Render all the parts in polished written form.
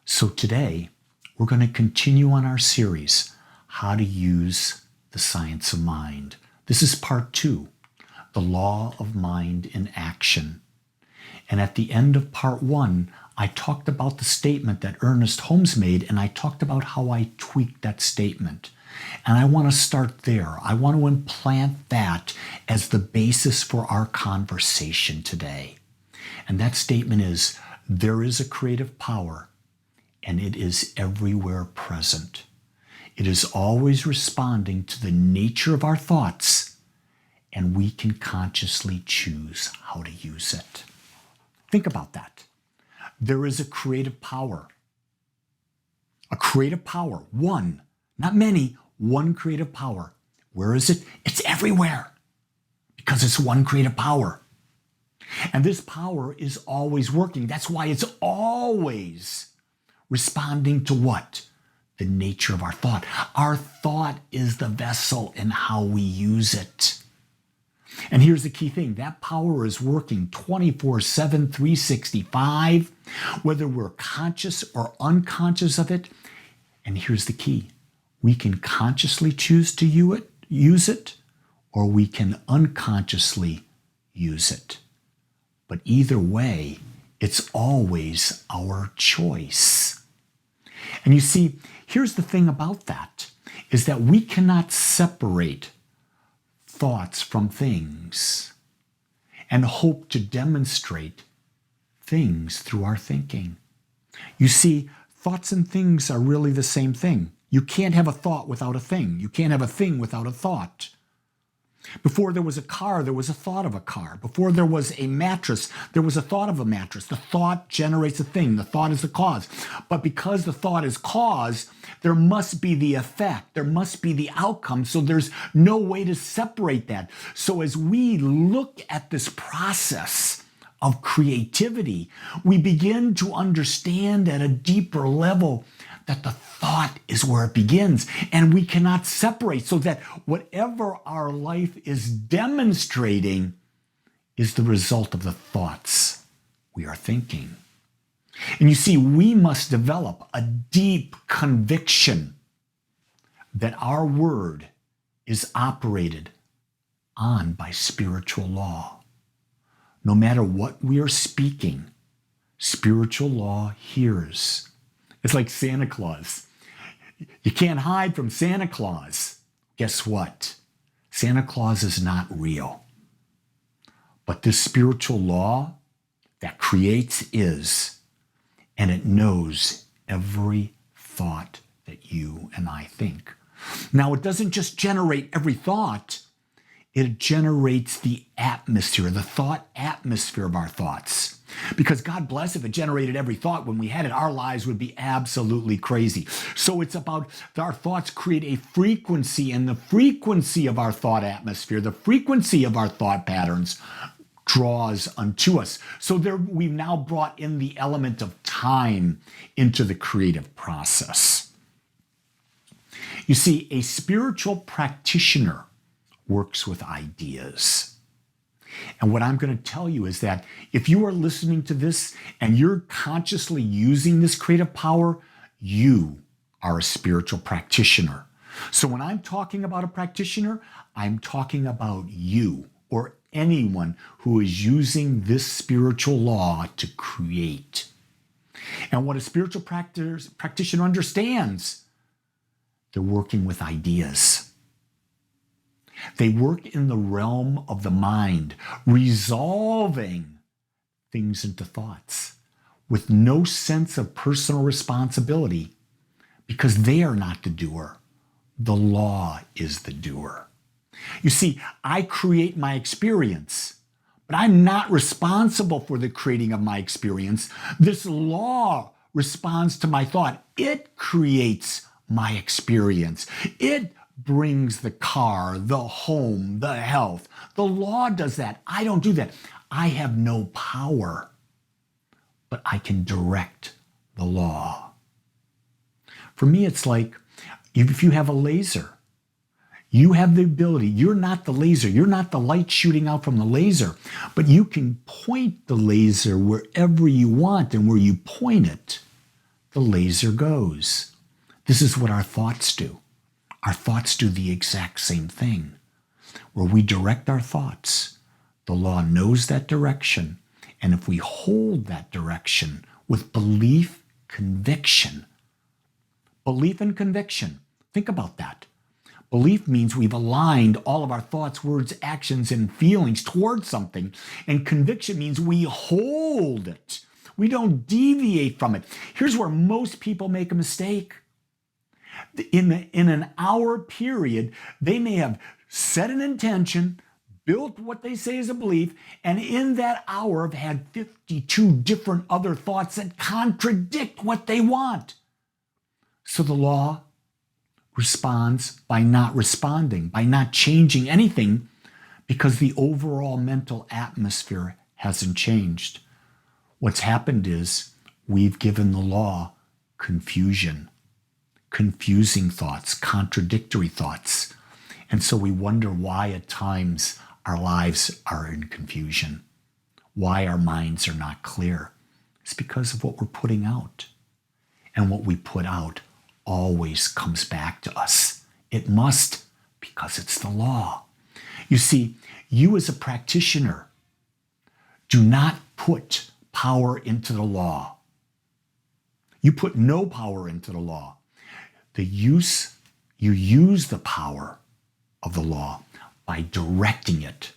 So today, we're going to continue on our series, How to Use the Science of Mind. This is part 2, the Law of Mind in Action. And at the end of part 1, I talked about the statement that Ernest Holmes made, and I talked about how I tweaked that statement. And I want to start there. I want to implant that as the basis for our conversation today. And that statement is, there is a creative power, and it is everywhere present. It is always responding to the nature of our thoughts, and we can consciously choose how to use it. Think about that. There is a creative power. A creative power, one, not many, one creative power. Where is it? It's everywhere, because it's one creative power. And this power is always working. That's why it's always responding to what? The nature of our thought. Our thought is the vessel and how we use it. And here's the key thing. That power is working 24/7, 365, whether we're conscious or unconscious of it. And here's the key. We can consciously choose to use it, or we can unconsciously use it. But either way, it's always our choice. And you see, here's the thing about that, is that we cannot separate thoughts from things and hope to demonstrate things through our thinking. You see, thoughts and things are really the same thing. You can't have a thought without a thing. You can't have a thing without a thought. Before there was a car, there was a thought of a car. Before there was a mattress, there was a thought of a mattress. The thought generates a thing. The thought is the cause. But because the thought is cause, there must be the effect. There must be the outcome. So there's no way to separate that. So as we look at this process of creativity, we begin to understand at a deeper level that the thought is where it begins, and we cannot separate, so that whatever our life is demonstrating is the result of the thoughts we are thinking. And you see, we must develop a deep conviction that our word is operated on by spiritual law. No matter what we are speaking, spiritual law hears. It's like Santa Claus. You can't hide from Santa Claus. Guess what? Santa Claus is not real. But this spiritual law that creates is, and it knows every thought that you and I think. Now, it doesn't just generate every thought. It generates the atmosphere, the thought atmosphere of our thoughts. Because God bless, if it generated every thought when we had it, our lives would be absolutely crazy. So it's about our thoughts create a frequency, and the frequency of our thought atmosphere, the frequency of our thought patterns draws unto us. So there, we've now brought in the element of time into the creative process. You see, a spiritual practitioner works with ideas. And what I'm going to tell you is that if you are listening to this and you're consciously using this creative power, you are a spiritual practitioner. So when I'm talking about a practitioner, I'm talking about you or anyone who is using this spiritual law to create. And what a spiritual practitioner understands, they're working with ideas. They work in the realm of the mind, resolving things into thoughts with no sense of personal responsibility, because they are not the doer. The law is the doer. You see, I create my experience, but I'm not responsible for the creating of my experience. This law responds to my thought. It creates my experience. It brings the car, the home, the health. The law does that. I don't do that. I have no power, but I can direct the law. For me, it's like if you have a laser, you have the ability, you're not the laser, you're not the light shooting out from the laser, but you can point the laser wherever you want, and where you point it, the laser goes. This is what our thoughts do. Our thoughts do the exact same thing. Where we direct our thoughts, the law knows that direction. And if we hold that direction with belief, conviction, belief and conviction, think about that. Belief means we've aligned all of our thoughts, words, actions, and feelings towards something. And conviction means we hold it. We don't deviate from it. Here's where most people make a mistake. In an hour period, they may have set an intention, built what they say is a belief, and in that hour have had 52 different other thoughts that contradict what they want. So the law responds by not responding, by not changing anything, because the overall mental atmosphere hasn't changed. What's happened is we've given the law confusion, confusing thoughts, contradictory thoughts. And so we wonder why at times our lives are in confusion, why our minds are not clear. It's because of what we're putting out. And what we put out always comes back to us. It must, because it's the law. You see, you as a practitioner do not put power into the law. You put no power into the law. You use the power of the law by directing it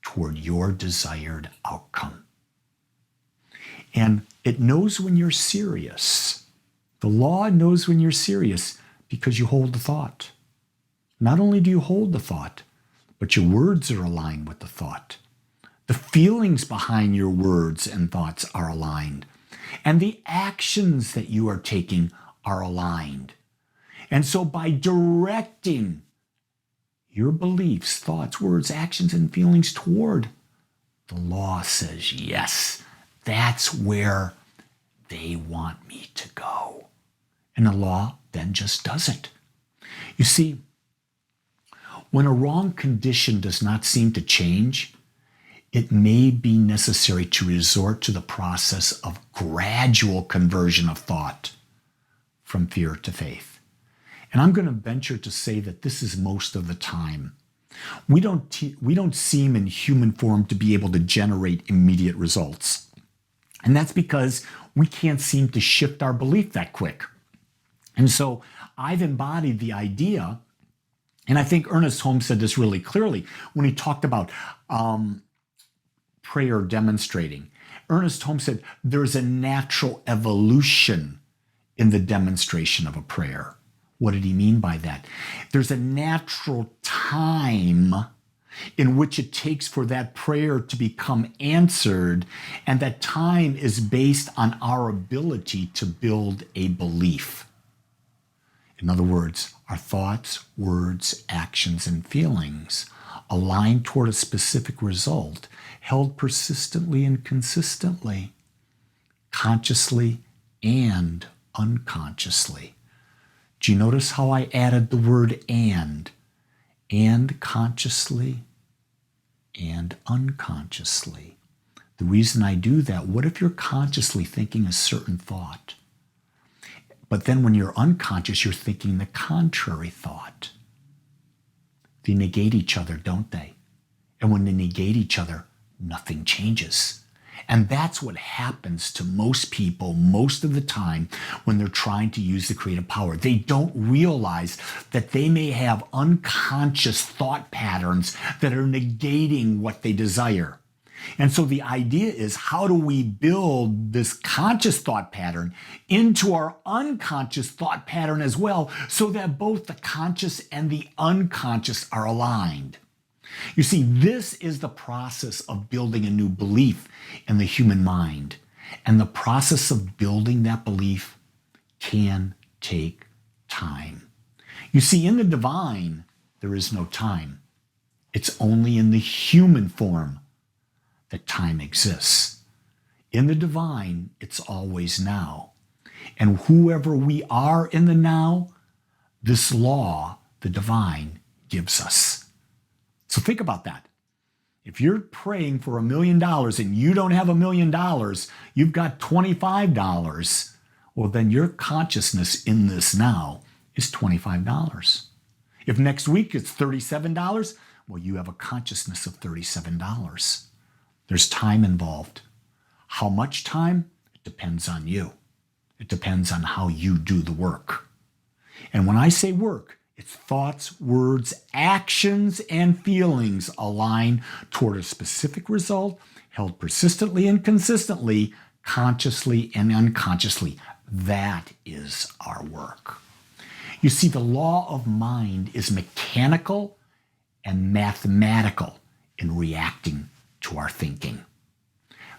toward your desired outcome. And it knows when you're serious. The law knows when you're serious because you hold the thought. Not only do you hold the thought, but your words are aligned with the thought. The feelings behind your words and thoughts are aligned. And the actions that you are taking are aligned. And so by directing your beliefs, thoughts, words, actions, and feelings toward, the law says, yes, that's where they want me to go. And the law then just does it. You see, when a wrong condition does not seem to change, it may be necessary to resort to the process of gradual conversion of thought from fear to faith. And I'm going to venture to say that this is most of the time. We don't seem in human form to be able to generate immediate results. And that's because we can't seem to shift our belief that quick. And so I've embodied the idea, and I think Ernest Holmes said this really clearly when he talked about prayer demonstrating. Ernest Holmes said there's a natural evolution in the demonstration of a prayer. What did he mean by that? There's a natural time in which it takes for that prayer to become answered, and that time is based on our ability to build a belief. In other words, our thoughts, words, actions, and feelings align toward a specific result, held persistently and consistently, consciously and unconsciously. Do you notice how I added the word and consciously and unconsciously? The reason I do that, what if you're consciously thinking a certain thought, but then when you're unconscious, you're thinking the contrary thought? They negate each other, don't they? And when they negate each other, nothing changes. And that's what happens to most people most of the time when they're trying to use the creative power. They don't realize that they may have unconscious thought patterns that are negating what they desire. And so the idea is, how do we build this conscious thought pattern into our unconscious thought pattern as well, so that both the conscious and the unconscious are aligned? You see, this is the process of building a new belief in the human mind. And the process of building that belief can take time. You see, in the divine, there is no time. It's only in the human form that time exists. In the divine, it's always now. And whoever we are in the now, this law, the divine, gives us. So think about that. If you're praying for $1 million and you don't have $1 million, you've got $25. well, then your consciousness in this now is $25. If next week it's $37, well, you have a consciousness of $37. There's time involved. How much time? It depends on you. It depends on how you do the work. And when I say work, it's thoughts, words, actions, and feelings align toward a specific result, held persistently and consistently, consciously and unconsciously. That is our work. You see, the law of mind is mechanical and mathematical in reacting to our thinking.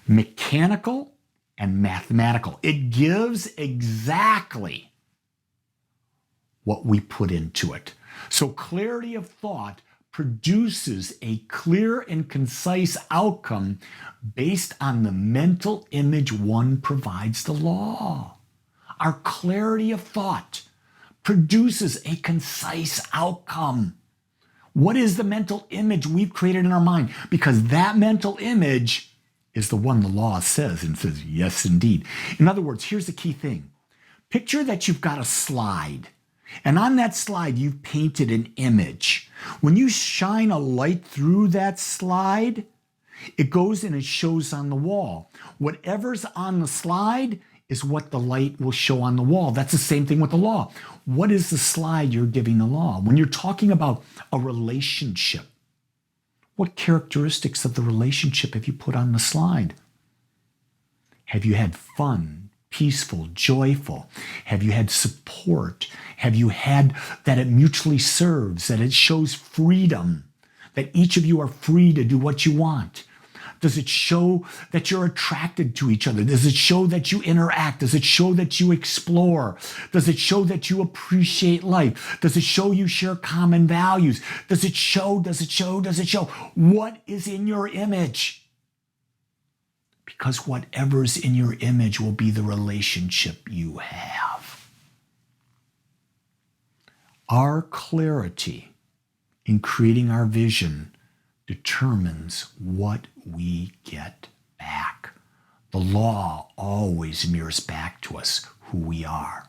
Mechanical and mathematical. It gives exactly what we put into it. So clarity of thought produces a clear and concise outcome based on the mental image one provides the law. Our clarity of thought produces a concise outcome. What is the mental image we've created in our mind? Because that mental image is the one the law says, and says, yes, indeed. In other words, here's the key thing. Picture that you've got a slide, and on that slide, you've painted an image. When you shine a light through that slide, it goes and it shows on the wall. Whatever's on the slide is what the light will show on the wall. That's the same thing with the law. What is the slide you're giving the law? When you're talking about a relationship, what characteristics of the relationship have you put on the slide? Have you had fun, peaceful, joyful? Have you had support? Have you had that it mutually serves, that it shows freedom, that each of you are free to do what you want? Does it show that you're attracted to each other? Does it show that you interact? Does it show that you explore? Does it show that you appreciate life? Does it show you share common values? Does it show? What is in your image? Because whatever's in your image will be the relationship you have. Our clarity in creating our vision determines what we get back. The law always mirrors back to us who we are.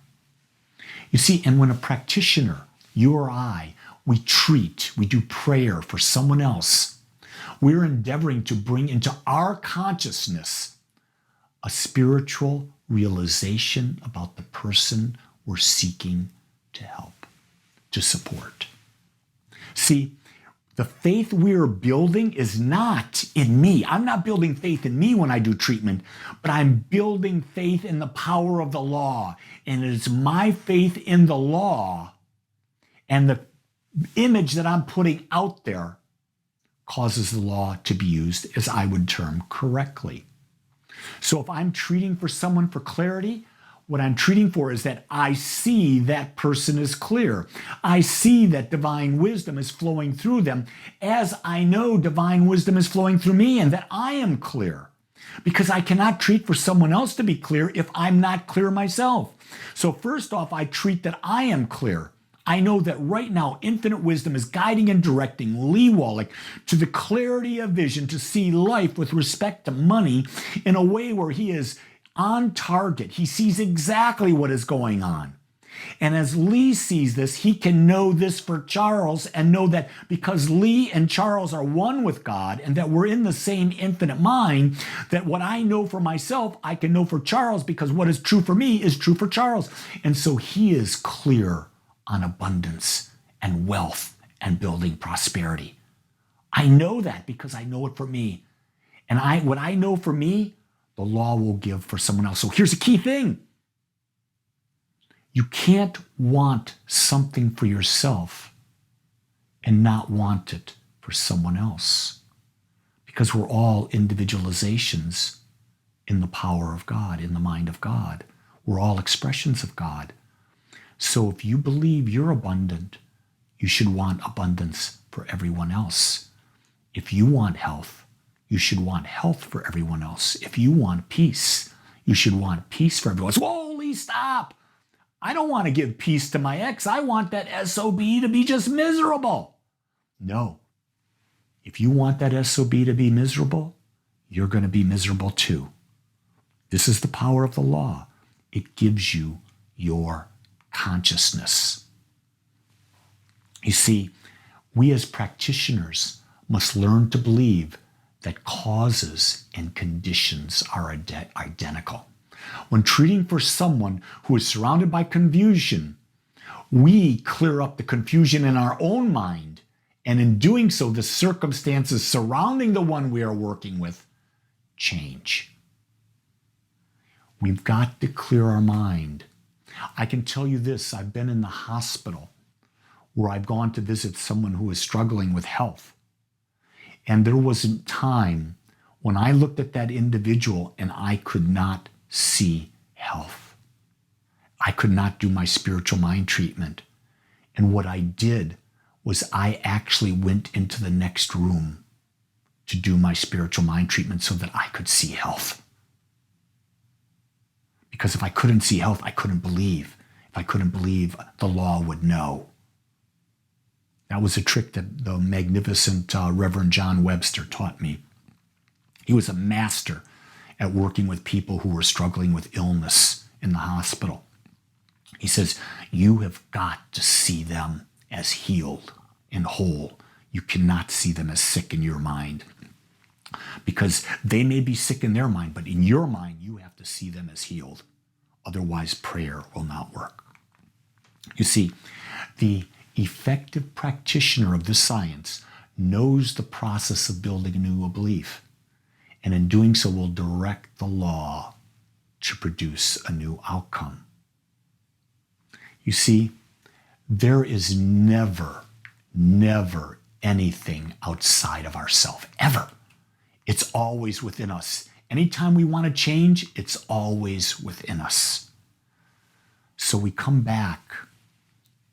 You see, and when a practitioner, you or I, we do prayer for someone else, we're endeavoring to bring into our consciousness a spiritual realization about the person we're seeking to help, to support. See, the faith we're building is not in me. I'm not building faith in me when I do treatment, but I'm building faith in the power of the law. And it is my faith in the law and the image that I'm putting out there causes the law to be used, as I would term, correctly. So if I'm treating for someone for clarity, what I'm treating for is that I see that person is clear. I see that divine wisdom is flowing through them, as I know divine wisdom is flowing through me, and that I am clear. Because I cannot treat for someone else to be clear if I'm not clear myself. So first off, I treat that I am clear. I know that right now infinite wisdom is guiding and directing Lee Wallach to the clarity of vision to see life with respect to money in a way where he is on target. He sees exactly what is going on. And as Lee sees this, he can know this for Charles and know that because Lee and Charles are one with God and that we're in the same infinite mind, that what I know for myself, I can know for Charles because what is true for me is true for Charles. And so he is clear on abundance and wealth and building prosperity. I know that because I know it for me. And what I know for me, the law will give for someone else. So here's a key thing. You can't want something for yourself and not want it for someone else, because we're all individualizations in the power of God, in the mind of God. We're all expressions of God. So if you believe you're abundant, you should want abundance for everyone else. If you want health, you should want health for everyone else. If you want peace, you should want peace for everyone else. Whoa, Lee, stop. I don't want to give peace to my ex. I want that SOB to be just miserable. No. If you want that SOB to be miserable, you're going to be miserable too. This is the power of the law. It gives you your consciousness. You see, we as practitioners must learn to believe that causes and conditions are identical. When treating for someone who is surrounded by confusion, we clear up the confusion in our own mind, and in doing so, the circumstances surrounding the one we are working with change. We've got to clear our mind. I can tell you this, I've been in the hospital where I've gone to visit someone who is struggling with health. And there was a time when I looked at that individual and I could not see health. I could not do my spiritual mind treatment. And what I did was I actually went into the next room to do my spiritual mind treatment so that I could see health. Because if I couldn't see health, I couldn't believe. If I couldn't believe, the law would know. That was a trick that the magnificent Reverend John Webster taught me. He was a master at working with people who were struggling with illness in the hospital. He says, you have got to see them as healed and whole. You cannot see them as sick in your mind. Because they may be sick in their mind, but in your mind, you have to see them as healed. Otherwise, prayer will not work. You see, the effective practitioner of this science knows the process of building a new belief, and in doing so will direct the law to produce a new outcome. You see, there is never anything outside of ourselves, ever. It's always within us. Anytime we want to change, it's always within us. So we come back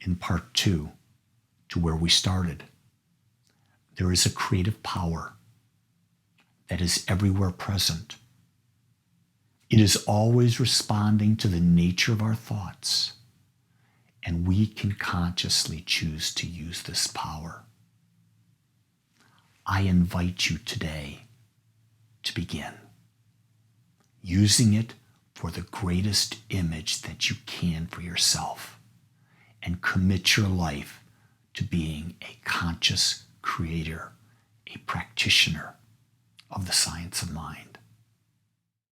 in part 2 to where we started. There is a creative power that is everywhere present. It is always responding to the nature of our thoughts, and we can consciously choose to use this power. I invite you today to begin using it for the greatest image that you can for yourself, and commit your life to being a conscious creator, a practitioner of the science of mind.